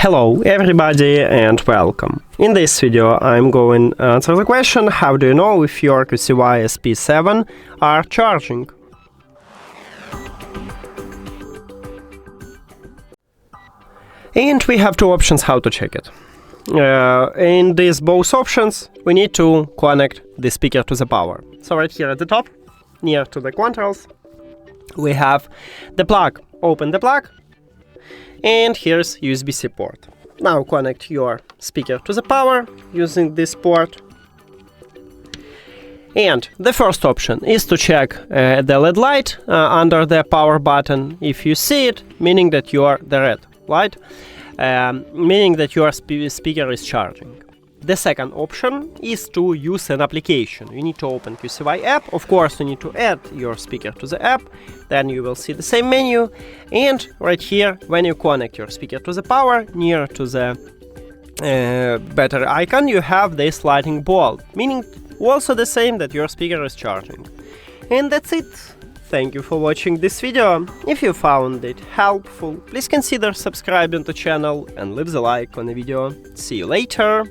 Hello everybody and welcome. In this video I'm going to answer the question: how do you know if your QCY SP7 are charging? And we have two options how to check it. In these both options we need to connect the speaker to the power. So right here at the top, near to the controls, we have the plug. Open the plug. And here's USB-C port. Now connect your speaker to the power using this port. And the first option is to check the LED light under the power button. If you see it, meaning that the red light, meaning that your speaker is charging. The second option is to use an application. You need to open QCY app. Of course, you need to add your speaker to the app. Then you will see the same menu. And right here, when you connect your speaker to the power, near to the battery icon, you have this lightning bulb, meaning also the same that your speaker is charging. And that's it. Thank you for watching this video. If you found it helpful, please consider subscribing to the channel and leave the like on the video. See you later.